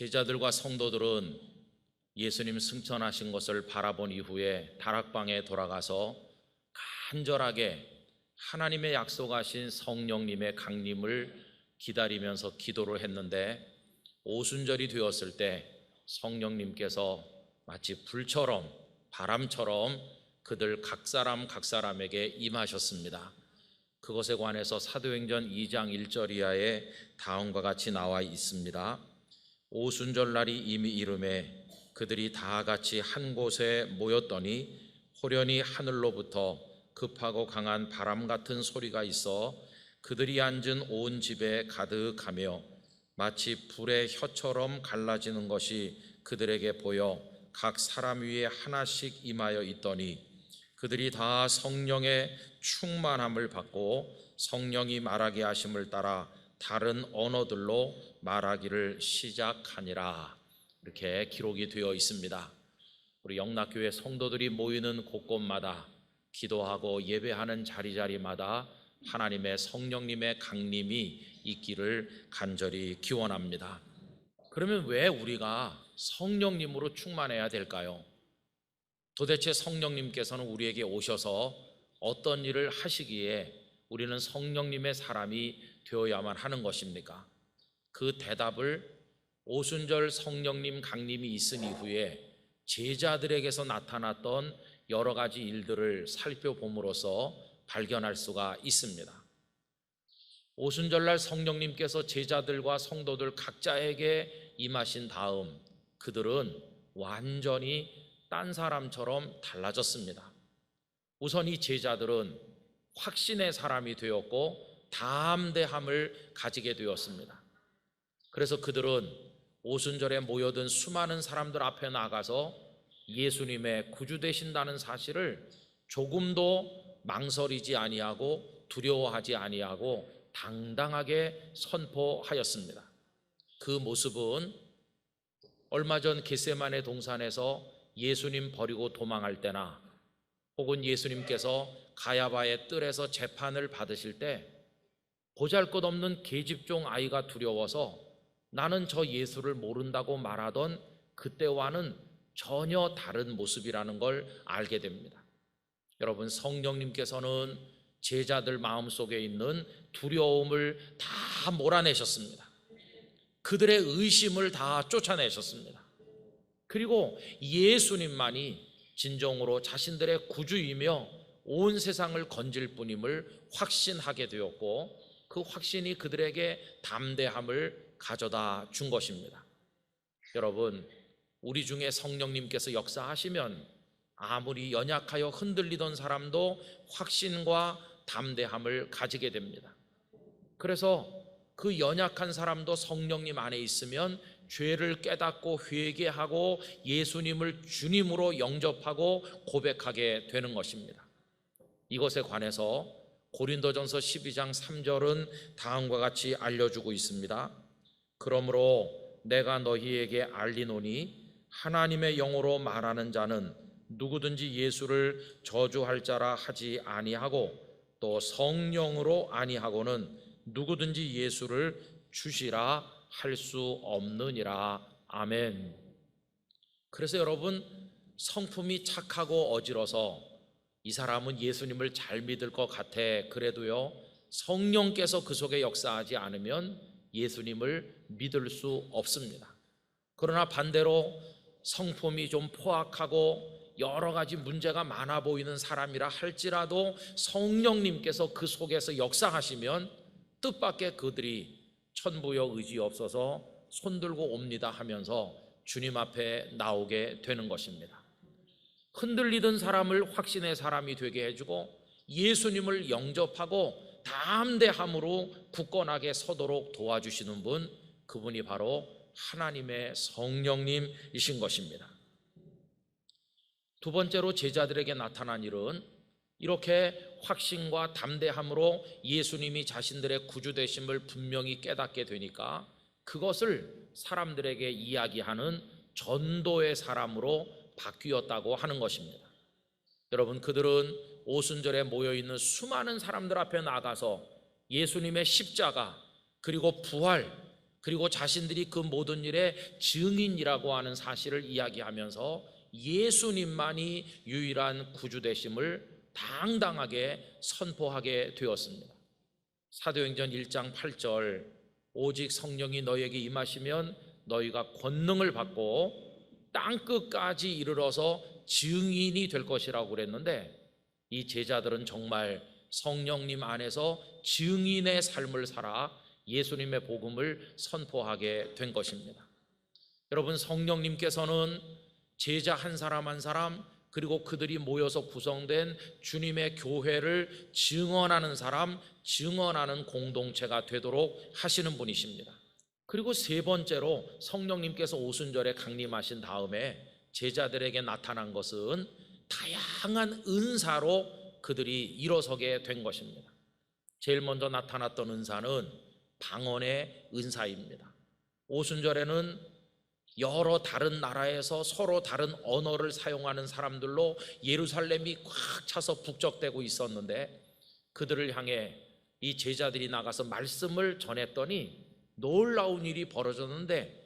제자들과 성도들은 예수님 승천하신 것을 바라본 이후에 다락방에 돌아가서 간절하게 하나님의 약속하신 성령님의 강림을 기다리면서 기도를 했는데, 오순절이 되었을 때 성령님께서 마치 불처럼 바람처럼 그들 각 사람에게 임하셨습니다. 그것에 관해서 사도행전 2장 1절 이하에 다음과 같이 나와 있습니다. 오순절날이 이미 이르매 그들이 다 같이 한 곳에 모였더니 호련히 하늘로부터 급하고 강한 바람 같은 소리가 있어 그들이 앉은 온 집에 가득하며 마치 불의 혀처럼 갈라지는 것이 그들에게 보여 각 사람 위에 하나씩 임하여 있더니 그들이 다 성령의 충만함을 받고 성령이 말하게 하심을 따라 다른 언어들로 말하기를 시작하니라. 이렇게 기록이 되어 있습니다. 우리 영락교회 성도들이 모이는 곳곳마다 기도하고 예배하는 자리자리마다 하나님의 성령님의 강림이 있기를 간절히 기원합니다. 그러면 왜 우리가 성령님으로 충만해야 될까요? 도대체 성령님께서는 우리에게 오셔서 어떤 일을 하시기에 우리는 성령님의 사람이 되어야만 하는 것입니까? 그 대답을 오순절 성령님 강림이 있은 이후에 제자들에게서 나타났던 여러 가지 일들을 살펴봄으로써 발견할 수가 있습니다. 오순절날 성령님께서 제자들과 성도들 각자에게 임하신 다음 그들은 완전히 딴 사람처럼 달라졌습니다. 우선 이 제자들은 확신의 사람이 되었고 담대함을 가지게 되었습니다. 그래서 그들은 오순절에 모여든 수많은 사람들 앞에 나가서 예수님의 구주 되신다는 사실을 조금도 망설이지 아니하고 두려워하지 아니하고 당당하게 선포하였습니다. 그 모습은 얼마 전 겟세마네 동산에서 예수님 버리고 도망할 때나 혹은 예수님께서 가야바의 뜰에서 재판을 받으실 때 보잘것없는 계집종 아이가 두려워서 나는 저 예수를 모른다고 말하던 그때와는 전혀 다른 모습이라는 걸 알게 됩니다. 여러분, 성령님께서는 제자들 마음속에 있는 두려움을 다 몰아내셨습니다. 그들의 의심을 다 쫓아내셨습니다. 그리고 예수님만이 진정으로 자신들의 구주이며 온 세상을 건질 분임을 확신하게 되었고, 그 확신이 그들에게 담대함을 가져다 준 것입니다. 여러분, 우리 중에 성령님께서 역사하시면 아무리 연약하여 흔들리던 사람도 확신과 담대함을 가지게 됩니다. 그래서 그 연약한 사람도 성령님 안에 있으면 죄를 깨닫고 회개하고 예수님을 주님으로 영접하고 고백하게 되는 것입니다. 이것에 관해서 고린도전서 12장 3절은 다음과 같이 알려주고 있습니다. 그러므로 내가 너희에게 알리노니 하나님의 영으로 말하는 자는 누구든지 예수를 저주할 자라 하지 아니하고 또 성령으로 아니하고는 누구든지 예수를 주시라 할 수 없느니라. 아멘. 그래서 여러분, 성품이 착하고 어지러서 이 사람은 예수님을 잘 믿을 것 같아, 그래도요, 성령께서 그 속에 역사하지 않으면 예수님을 믿을 수 없습니다. 그러나 반대로 성품이 좀 포악하고 여러 가지 문제가 많아 보이는 사람이라 할지라도 성령님께서 그 속에서 역사하시면 뜻밖의 그들이 천부여 의지 없어서 손들고 옵니다 하면서 주님 앞에 나오게 되는 것입니다. 흔들리던 사람을 확신의 사람이 되게 해주고 예수님을 영접하고 담대함으로 굳건하게 서도록 도와주시는 분, 그분이 바로 하나님의 성령님이신 것입니다. 두 번째로 제자들에게 나타난 일은 이렇게 확신과 담대함으로 예수님이 자신들의 구주 되심을 분명히 깨닫게 되니까 그것을 사람들에게 이야기하는 전도의 사람으로 바뀌었다고 하는 것입니다. 여러분, 그들은 오순절에 모여있는 수많은 사람들 앞에 나가서 예수님의 십자가 그리고 부활 그리고 자신들이 그 모든 일의 증인이라고 하는 사실을 이야기하면서 예수님만이 유일한 구주 되심을 당당하게 선포하게 되었습니다. 사도행전 1장 8절, 오직 성령이 너희에게 임하시면 너희가 권능을 받고 땅끝까지 이르러서 증인이 될 것이라고 그랬는데, 이 제자들은 정말 성령님 안에서 증인의 삶을 살아 예수님의 복음을 선포하게 된 것입니다. 여러분, 성령님께서는 제자 한 사람 한 사람, 그리고 그들이 모여서 구성된 주님의 교회를 증언하는 사람, 증언하는 공동체가 되도록 하시는 분이십니다. 그리고 세 번째로 성령님께서 오순절에 강림하신 다음에 제자들에게 나타난 것은 다양한 은사로 그들이 일어서게 된 것입니다. 제일 먼저 나타났던 은사는 방언의 은사입니다. 오순절에는 여러 다른 나라에서 서로 다른 언어를 사용하는 사람들로 예루살렘이 꽉 차서 북적대고 있었는데, 그들을 향해 이 제자들이 나가서 말씀을 전했더니 놀라운 일이 벌어졌는데,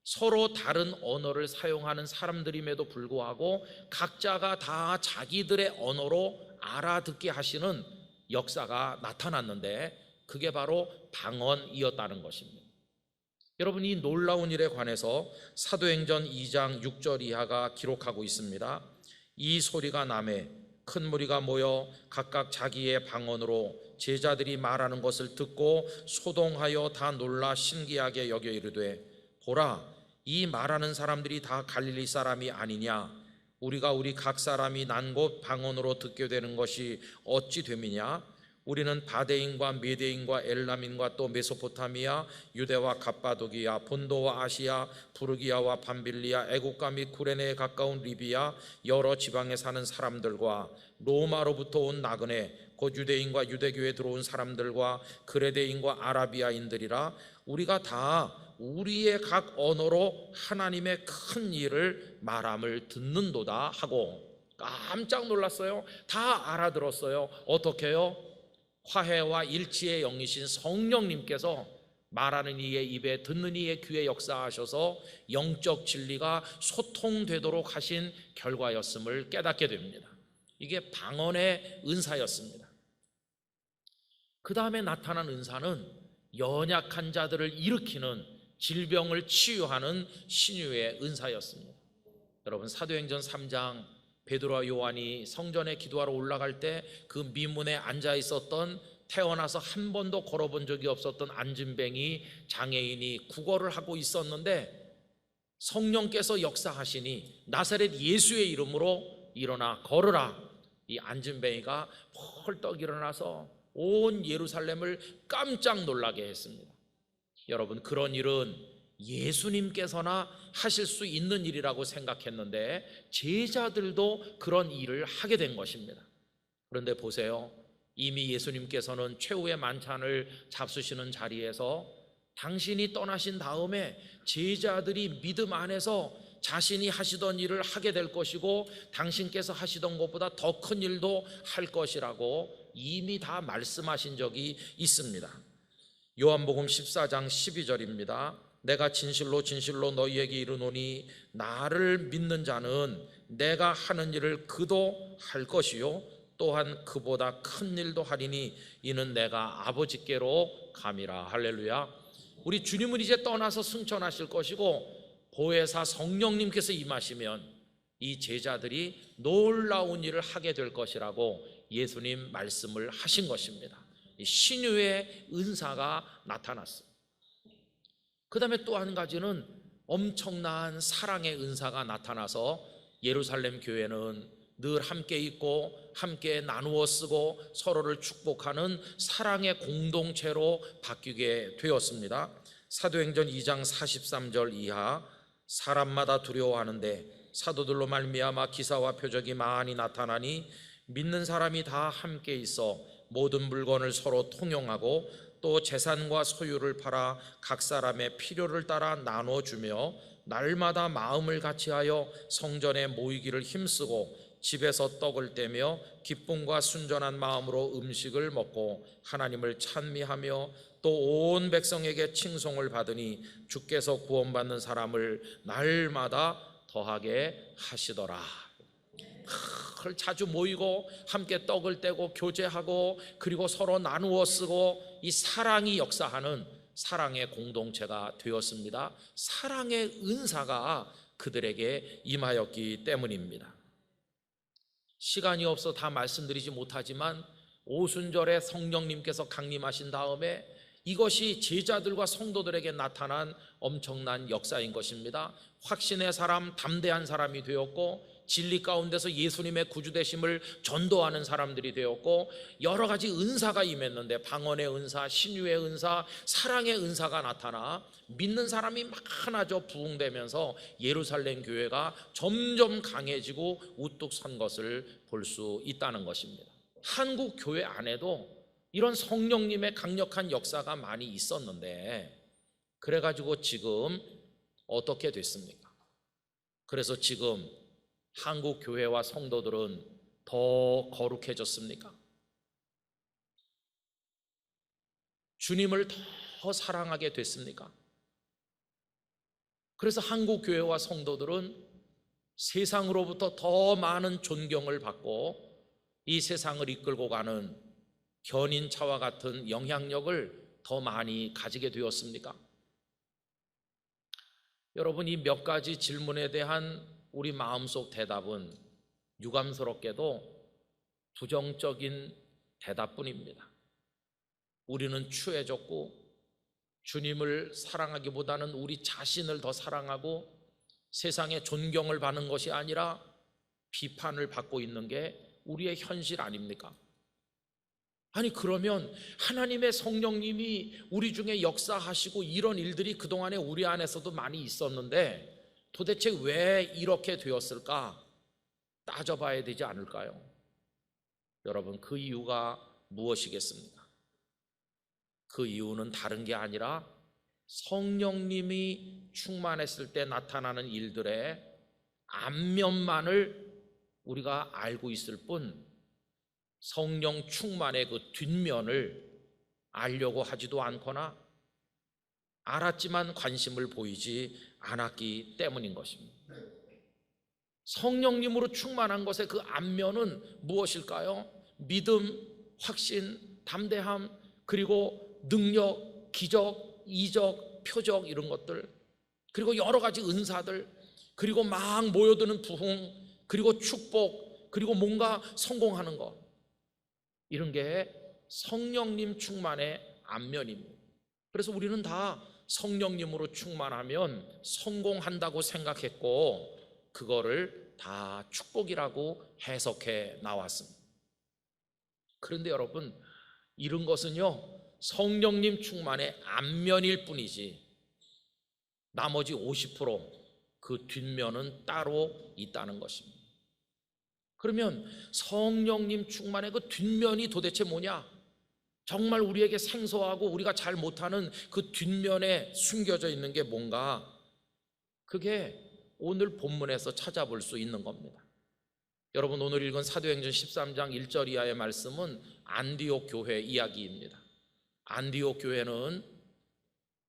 서로 다른 언어를 사용하는 사람들임에도 불구하고 각자가 다 자기들의 언어로 알아듣게 하시는 역사가 나타났는데, 그게 바로 방언이었다는 것입니다. 여러분, 이 놀라운 일에 관해서 사도행전 2장 6절 이하가 기록하고 있습니다. 이 소리가 나매 큰 무리가 모여 각각 자기의 방언으로 제자들이 말하는 것을 듣고 소동하여 다 놀라 신기하게 여겨 이르되, 보라, 이 말하는 사람들이 다 갈릴리 사람이 아니냐? 우리가 우리 각 사람이 난 곳 방언으로 듣게 되는 것이 어찌 됨이냐? 우리는 바데인과 메데인과 엘람인과 또 메소포타미아, 유대와 갑바도기아, 본도와 아시아, 부르기아와 밤빌리아, 애국가 및 구레네에 가까운 리비아, 여러 지방에 사는 사람들과 로마로부터 온 나그네, 곧 유대인과 유대교에 들어온 사람들과 그레데인과 아라비아인들이라, 우리가 다 우리의 각 언어로 하나님의 큰 일을 말함을 듣는도다 하고, 깜짝 놀랐어요. 다 알아들었어요. 어떻게요? 화해와 일치의 영이신 성령님께서 말하는 이의 입에 듣는 이의 귀에 역사하셔서 영적 진리가 소통되도록 하신 결과였음을 깨닫게 됩니다. 이게 방언의 은사였습니다. 그 다음에 나타난 은사는 연약한 자들을 일으키는, 질병을 치유하는 신유의 은사였습니다. 여러분, 사도행전 3장 베드로와 요한이 성전에 기도하러 올라갈 때 그 미문에 앉아 있었던, 태어나서 한 번도 걸어본 적이 없었던 안진뱅이 장애인이 구걸을 하고 있었는데, 성령께서 역사하시니 나사렛 예수의 이름으로 일어나 걸으라. 이 안진뱅이가 펄떡 일어나서 온 예루살렘을 깜짝 놀라게 했습니다. 여러분, 그런 일은 예수님께서나 하실 수 있는 일이라고 생각했는데 제자들도 그런 일을 하게 된 것입니다. 그런데 보세요, 이미 예수님께서는 최후의 만찬을 잡수시는 자리에서 당신이 떠나신 다음에 제자들이 믿음 안에서 자신이 하시던 일을 하게 될 것이고 당신께서 하시던 것보다 더 큰 일도 할 것이라고 이미 다 말씀하신 적이 있습니다. 요한복음 14장 12절입니다. 내가 진실로 진실로 너희에게 이르노니 나를 믿는 자는 내가 하는 일을 그도 할 것이요 또한 그보다 큰 일도 하리니 이는 내가 아버지께로 감이라. 할렐루야. 우리 주님은 이제 떠나서 승천하실 것이고 보혜사 성령님께서 임하시면 이 제자들이 놀라운 일을 하게 될 것이라고 예수님 말씀을 하신 것입니다. 신유의 은사가 나타났어요. 그 다음에 또 한 가지는 엄청난 사랑의 은사가 나타나서 예루살렘 교회는 늘 함께 있고 함께 나누어 쓰고 서로를 축복하는 사랑의 공동체로 바뀌게 되었습니다. 사도행전 2장 43절 이하, 사람마다 두려워하는데 사도들로 말미암아 기사와 표적이 많이 나타나니 믿는 사람이 다 함께 있어 모든 물건을 서로 통용하고 또 재산과 소유를 팔아 각 사람의 필요를 따라 나눠주며 날마다 마음을 같이하여 성전에 모이기를 힘쓰고 집에서 떡을 떼며 기쁨과 순전한 마음으로 음식을 먹고 하나님을 찬미하며 또 온 백성에게 칭송을 받으니 주께서 구원받는 사람을 날마다 더하게 하시더라. 자주 모이고 함께 떡을 떼고 교제하고 그리고 서로 나누어 쓰고 이 사랑이 역사하는 사랑의 공동체가 되었습니다. 사랑의 은사가 그들에게 임하였기 때문입니다. 시간이 없어 다 말씀드리지 못하지만 오순절에 성령님께서 강림하신 다음에 이것이 제자들과 성도들에게 나타난 엄청난 역사인 것입니다. 확신의 사람, 담대한 사람이 되었고 진리 가운데서 예수님의 구주되심을 전도하는 사람들이 되었고 여러 가지 은사가 임했는데 방언의 은사, 신유의 은사, 사랑의 은사가 나타나 믿는 사람이 많아져 부흥되면서 예루살렘 교회가 점점 강해지고 우뚝 선 것을 볼 수 있다는 것입니다. 한국 교회 안에도 이런 성령님의 강력한 역사가 많이 있었는데 그래가지고 지금 어떻게 됐습니까? 그래서 지금 한국 교회와 성도들은 더 거룩해졌습니까? 주님을 더 사랑하게 됐습니까? 그래서 한국 교회와 성도들은 세상으로부터 더 많은 존경을 받고 이 세상을 이끌고 가는 견인차와 같은 영향력을 더 많이 가지게 되었습니까? 여러분, 이 몇 가지 질문에 대한 우리 마음속 대답은 유감스럽게도 부정적인 대답뿐입니다. 우리는 추해졌고 주님을 사랑하기보다는 우리 자신을 더 사랑하고 세상에 존경을 받는 것이 아니라 비판을 받고 있는 게 우리의 현실 아닙니까? 아니 그러면 하나님의 성령님이 우리 중에 역사하시고 이런 일들이 그동안에 우리 안에서도 많이 있었는데 도대체 왜 이렇게 되었을까 따져봐야 되지 않을까요? 여러분, 그 이유가 무엇이겠습니까? 그 이유는 다른 게 아니라 성령님이 충만했을 때 나타나는 일들의 앞면만을 우리가 알고 있을 뿐 성령 충만의 그 뒷면을 알려고 하지도 않거나 알았지만 관심을 보이지 않았기 때문인 것입니다. 성령님으로 충만한 것의 그 앞면은 무엇일까요? 믿음, 확신, 담대함, 그리고 능력, 기적, 이적, 표적 이런 것들, 그리고 여러 가지 은사들, 그리고 막 모여드는 부흥, 그리고 축복, 그리고 뭔가 성공하는 것, 이런 게 성령님 충만의 앞면입니다. 그래서 우리는 다 성령님으로 충만하면 성공한다고 생각했고 그거를 다 축복이라고 해석해 나왔습니다. 그런데 여러분, 이런 것은요 성령님 충만의 앞면일 뿐이지 나머지 50% 그 뒷면은 따로 있다는 것입니다. 그러면 성령님 충만의 그 뒷면이 도대체 뭐냐? 정말 우리에게 생소하고 우리가 잘 못하는 그 뒷면에 숨겨져 있는 게 뭔가, 그게 오늘 본문에서 찾아볼 수 있는 겁니다. 여러분, 오늘 읽은 사도행전 13장 1절 이하의 말씀은 안디옥 교회 이야기입니다. 안디옥 교회는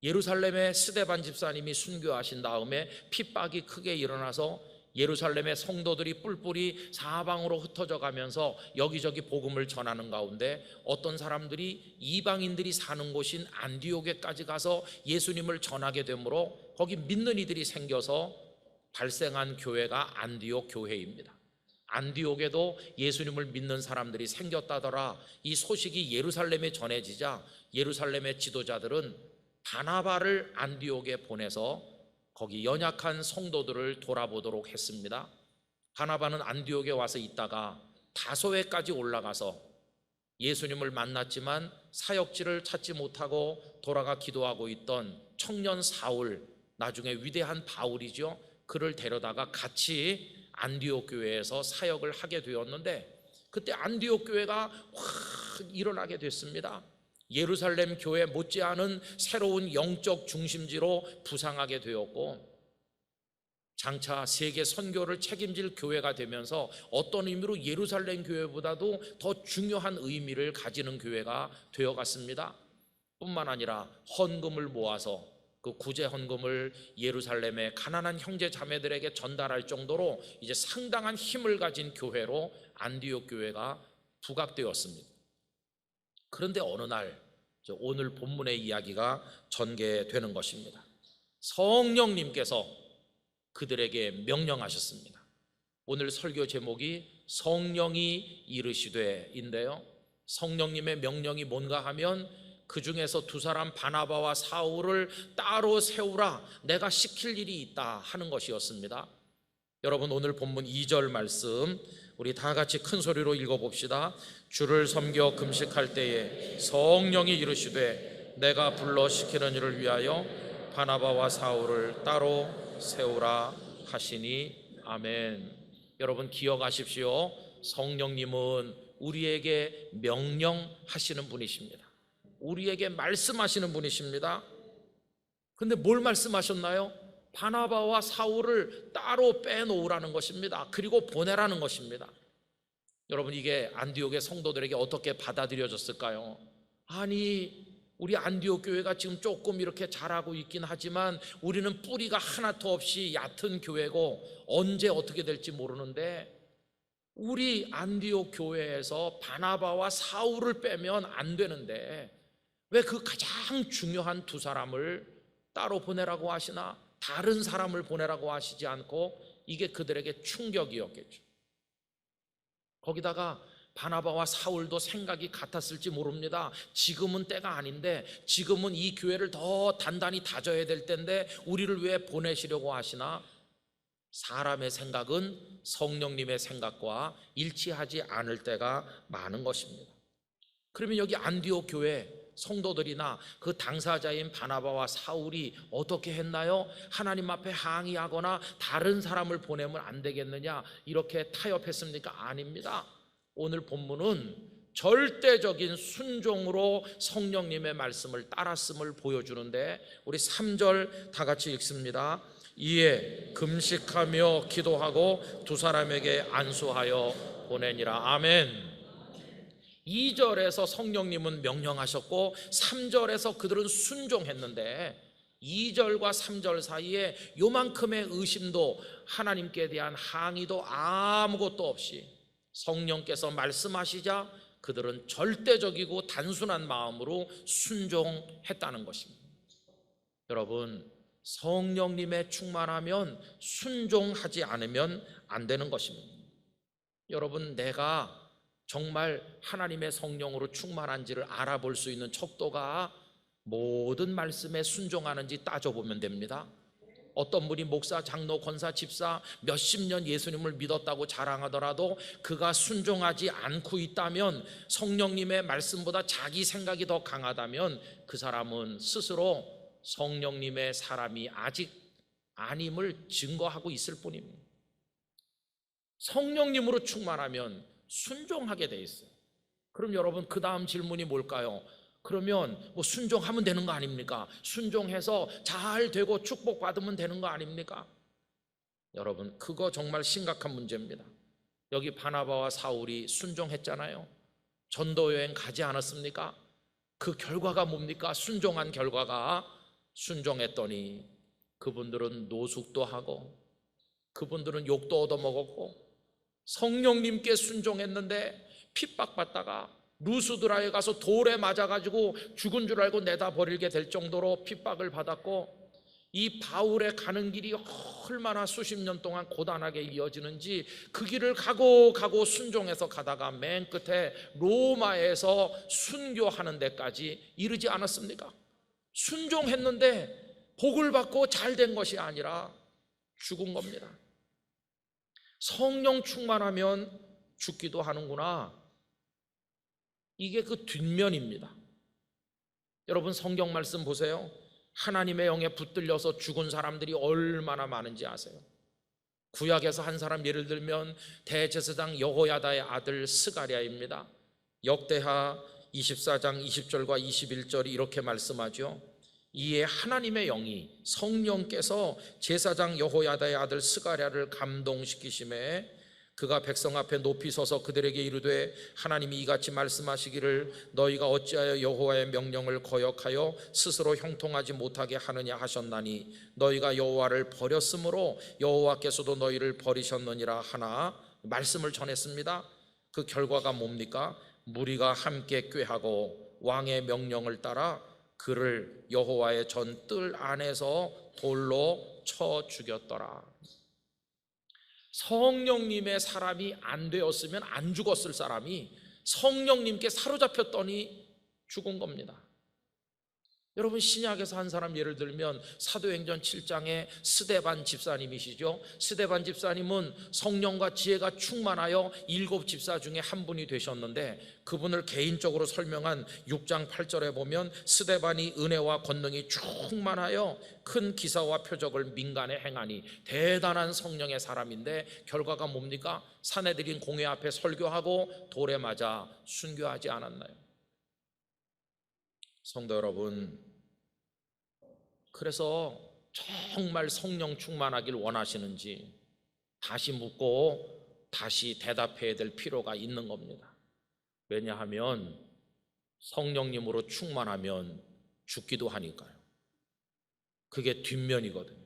예루살렘의 스데반 집사님이 순교하신 다음에 핍박이 크게 일어나서 예루살렘의 성도들이 뿔뿔이 사방으로 흩어져 가면서 여기저기 복음을 전하는 가운데 어떤 사람들이 이방인들이 사는 곳인 안디옥에까지 가서 예수님을 전하게 되므로 거기 믿는 이들이 생겨서 발생한 교회가 안디옥 교회입니다. 안디옥에도 예수님을 믿는 사람들이 생겼다더라. 이 소식이 예루살렘에 전해지자 예루살렘의 지도자들은 바나바를 안디옥에 보내서 거기 연약한 성도들을 돌아보도록 했습니다. 바나바는 안디옥에 와서 있다가 다소에까지 올라가서 예수님을 만났지만 사역지를 찾지 못하고 돌아가 기도하고 있던 청년 사울, 나중에 위대한 바울이죠. 그를 데려다가 같이 안디옥 교회에서 사역을 하게 되었는데 그때 안디옥 교회가 확 일어나게 됐습니다. 예루살렘 교회 못지않은 새로운 영적 중심지로 부상하게 되었고, 장차 세계 선교를 책임질 교회가 되면서 어떤 의미로 예루살렘 교회보다도 더 중요한 의미를 가지는 교회가 되어갔습니다. 뿐만 아니라 헌금을 모아서 그 구제 헌금을 예루살렘의 가난한 형제 자매들에게 전달할 정도로 이제 상당한 힘을 가진 교회로 안디옥 교회가 부각되었습니다. 그런데 어느 날 오늘 본문의 이야기가 전개되는 것입니다. 성령님께서 그들에게 명령하셨습니다. 오늘 설교 제목이 성령이 이르시되인데요, 성령님의 명령이 뭔가 하면 그 중에서 두 사람 바나바와 사울을 따로 세우라, 내가 시킬 일이 있다 하는 것이었습니다. 여러분, 오늘 본문 2절 말씀 우리 다 같이 큰 소리로 읽어봅시다. 주를 섬겨 금식할 때에 성령이 이르시되 내가 불러 시키는 일을 위하여 바나바와 사울을 따로 세우라 하시니. 아멘. 여러분 기억하십시오. 성령님은 우리에게 명령하시는 분이십니다. 우리에게 말씀하시는 분이십니다. 근데 뭘 말씀하셨나요? 바나바와 사울을 따로 빼놓으라는 것입니다. 그리고 보내라는 것입니다. 여러분, 이게 안디옥의 성도들에게 어떻게 받아들여졌을까요? 아니, 우리 안디옥 교회가 지금 조금 이렇게 잘하고 있긴 하지만 우리는 뿌리가 하나도 없이 얕은 교회고 언제 어떻게 될지 모르는데, 우리 안디옥 교회에서 바나바와 사울을 빼면 안 되는데 왜 그 가장 중요한 두 사람을 따로 보내라고 하시나? 다른 사람을 보내라고 하시지 않고, 이게 그들에게 충격이었겠죠. 거기다가 바나바와 사울도 생각이 같았을지 모릅니다. 지금은 때가 아닌데, 지금은 이 교회를 더 단단히 다져야 될 텐데 우리를 왜 보내시려고 하시나? 사람의 생각은 성령님의 생각과 일치하지 않을 때가 많은 것입니다. 그러면 여기 안디옥 교회 성도들이나 그 당사자인 바나바와 사울이 어떻게 했나요? 하나님 앞에 항의하거나 다른 사람을 보내면 안 되겠느냐 이렇게 타협했습니까? 아닙니다. 오늘 본문은 절대적인 순종으로 성령님의 말씀을 따랐음을 보여주는데, 우리 3절 다 같이 읽습니다. 이에 금식하며 기도하고 두 사람에게 안수하여 보내니라. 아멘. 2절에서 성령님은 명령하셨고 3절에서 그들은 순종했는데, 2절과 3절 사이에 요만큼의 의심도 하나님께 대한 항의도 아무것도 없이 성령께서 말씀하시자 그들은 절대적이고 단순한 마음으로 순종했다는 것입니다. 여러분, 성령님의 충만하면 순종하지 않으면 안 되는 것입니다. 여러분, 내가 정말 하나님의 성령으로 충만한지를 알아볼 수 있는 척도가 모든 말씀에 순종하는지 따져보면 됩니다. 어떤 분이 목사, 장로, 권사, 집사 몇십 년 예수님을 믿었다고 자랑하더라도 그가 순종하지 않고 있다면, 성령님의 말씀보다 자기 생각이 더 강하다면 그 사람은 스스로 성령님의 사람이 아직 아님을 증거하고 있을 뿐입니다. 성령님으로 충만하면 순종하게 돼 있어요. 그럼 여러분, 그 다음 질문이 뭘까요? 그러면 뭐 순종하면 되는 거 아닙니까? 순종해서 잘 되고 축복받으면 되는 거 아닙니까? 여러분, 그거 정말 심각한 문제입니다. 여기 바나바와 사울이 순종했잖아요. 전도여행 가지 않았습니까? 그 결과가 뭡니까? 순종한 결과가, 순종했더니 그분들은 노숙도 하고 그분들은 욕도 얻어먹었고, 성령님께 순종했는데 핍박받다가 루스드라에 가서 돌에 맞아가지고 죽은 줄 알고 내다 버리게 될 정도로 핍박을 받았고, 이 바울의 가는 길이 얼마나 수십 년 동안 고단하게 이어지는지 그 길을 가고 순종해서 가다가 맨 끝에 로마에서 순교하는 데까지 이르지 않았습니까? 순종했는데 복을 받고 잘 된 것이 아니라 죽은 겁니다. 성령 충만하면 죽기도 하는구나, 이게 그 뒷면입니다. 여러분, 성경 말씀 보세요. 하나님의 영에 붙들려서 죽은 사람들이 얼마나 많은지 아세요? 구약에서 한 사람 예를 들면 대제사장 여호야다의 아들 스가랴입니다. 역대하 24장 20절과 21절이 이렇게 말씀하죠. 이에 하나님의 영이 성령께서 제사장 여호야다의 아들 스가랴를 감동시키심에 그가 백성 앞에 높이 서서 그들에게 이르되 하나님이 이같이 말씀하시기를 너희가 어찌하여 여호와의 명령을 거역하여 스스로 형통하지 못하게 하느냐 하셨나니 너희가 여호와를 버렸으므로 여호와께서도 너희를 버리셨느니라 하나 말씀을 전했습니다. 그 결과가 뭡니까? 무리가 함께 꾀하고 왕의 명령을 따라 그를 여호와의 전 뜰 안에서 돌로 쳐 죽였더라. 성령님의 사람이 안 되었으면 안 죽었을 사람이 성령님께 사로잡혔더니 죽은 겁니다. 여러분, 신약에서 한 사람 예를 들면 사도행전 7장의 스데반 집사님이시죠. 스데반 집사님은 성령과 지혜가 충만하여 7 집사 중에 한 분이 되셨는데 그분을 개인적으로 설명한 6장 8절에 보면 스데반이 은혜와 권능이 충만하여 큰 기사와 표적을 민간에 행하니 대단한 성령의 사람인데 결과가 뭡니까? 사내들인 공회 앞에 설교하고 돌에 맞아 순교하지 않았나요? 성도 여러분, 그래서 정말 성령 충만하길 원하시는지 다시 묻고 다시 대답해야 될 필요가 있는 겁니다. 왜냐하면 성령님으로 충만하면 죽기도 하니까요. 그게 뒷면이거든요.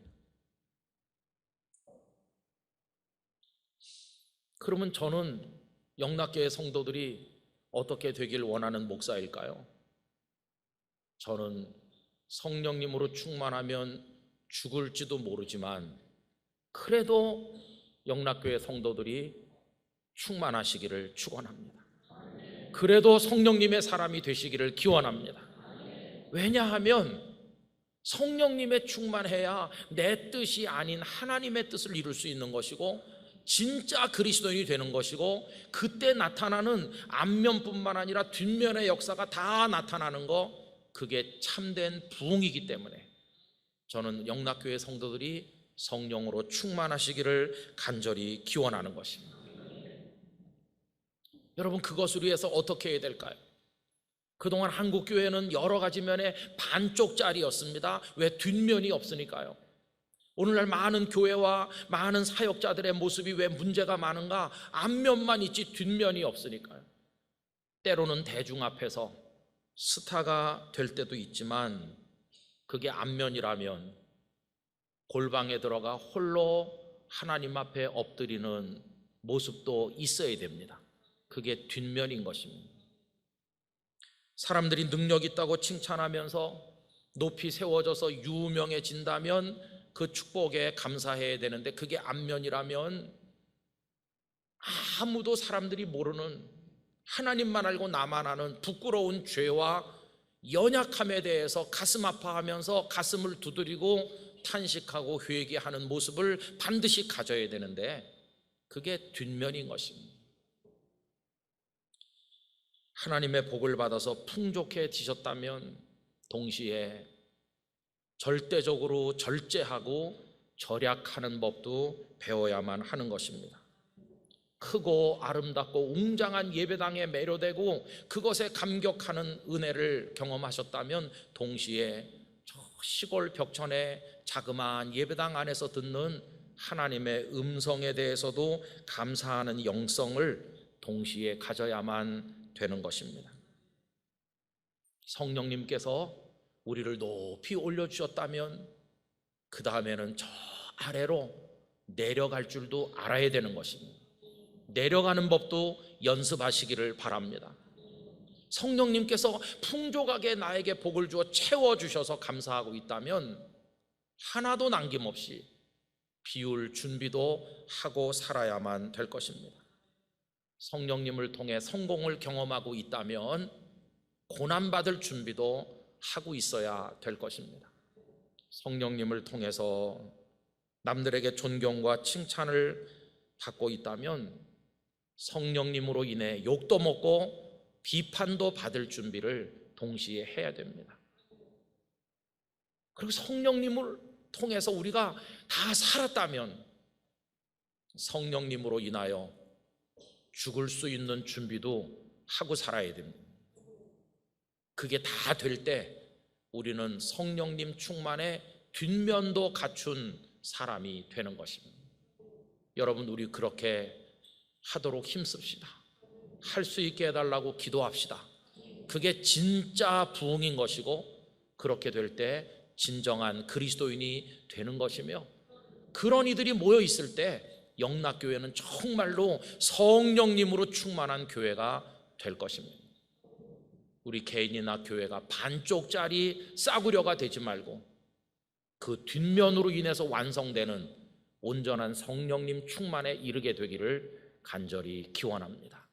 그러면 저는 영락교회 성도들이 어떻게 되길 원하는 목사일까요? 저는 성령님으로 충만하면 죽을지도 모르지만 그래도 영락교회 성도들이 충만하시기를 축원합니다. 그래도 성령님의 사람이 되시기를 기원합니다. 왜냐하면 성령님의 충만해야 내 뜻이 아닌 하나님의 뜻을 이룰 수 있는 것이고 진짜 그리스도인이 되는 것이고 그때 나타나는 앞면뿐만 아니라 뒷면의 역사가 다 나타나는 거, 그게 참된 부흥이기 때문에 저는 영락교회 성도들이 성령으로 충만하시기를 간절히 기원하는 것입니다. 여러분, 그것을 위해서 어떻게 해야 될까요? 그동안 한국교회는 여러 가지 면에 반쪽짜리였습니다. 왜? 뒷면이 없으니까요. 오늘날 많은 교회와 많은 사역자들의 모습이 왜 문제가 많은가? 앞면만 있지 뒷면이 없으니까요. 때로는 대중 앞에서 스타가 될 때도 있지만 그게 앞면이라면 골방에 들어가 홀로 하나님 앞에 엎드리는 모습도 있어야 됩니다. 그게 뒷면인 것입니다. 사람들이 능력 있다고 칭찬하면서 높이 세워져서 유명해진다면 그 축복에 감사해야 되는데 그게 앞면이라면 아무도 사람들이 모르는, 하나님만 알고 나만 아는 부끄러운 죄와 연약함에 대해서 가슴 아파하면서 가슴을 두드리고 탄식하고 회개하는 모습을 반드시 가져야 되는데 그게 뒷면인 것입니다. 하나님의 복을 받아서 풍족해지셨다면 동시에 절대적으로 절제하고 절약하는 법도 배워야만 하는 것입니다. 크고 아름답고 웅장한 예배당에 매료되고 그것에 감격하는 은혜를 경험하셨다면 동시에 저 시골 벽천의 자그마한 예배당 안에서 듣는 하나님의 음성에 대해서도 감사하는 영성을 동시에 가져야만 되는 것입니다. 성령님께서 우리를 높이 올려주셨다면 그 다음에는 저 아래로 내려갈 줄도 알아야 되는 것입니다. 내려가는 법도 연습하시기를 바랍니다. 성령님께서 풍족하게 나에게 복을 주어 채워주셔서 감사하고 있다면 하나도 남김없이 비울 준비도 하고 살아야만 될 것입니다. 성령님을 통해 성공을 경험하고 있다면 고난받을 준비도 하고 있어야 될 것입니다. 성령님을 통해서 남들에게 존경과 칭찬을 받고 있다면 성령님으로 인해 욕도 먹고 비판도 받을 준비를 동시에 해야 됩니다. 그리고 성령님을 통해서 우리가 다 살았다면 성령님으로 인하여 죽을 수 있는 준비도 하고 살아야 됩니다. 그게 다 될 때 우리는 성령님 충만의 뒷면도 갖춘 사람이 되는 것입니다. 여러분, 우리 그렇게 하도록 힘씁시다. 할 수 있게 해달라고 기도합시다. 그게 진짜 부흥인 것이고, 그렇게 될 때 진정한 그리스도인이 되는 것이며, 그런 이들이 모여 있을 때 영락교회는 정말로 성령님으로 충만한 교회가 될 것입니다. 우리 개인이나 교회가 반쪽짜리 싸구려가 되지 말고 그 뒷면으로 인해서 완성되는 온전한 성령님 충만에 이르게 되기를 간절히 기원합니다.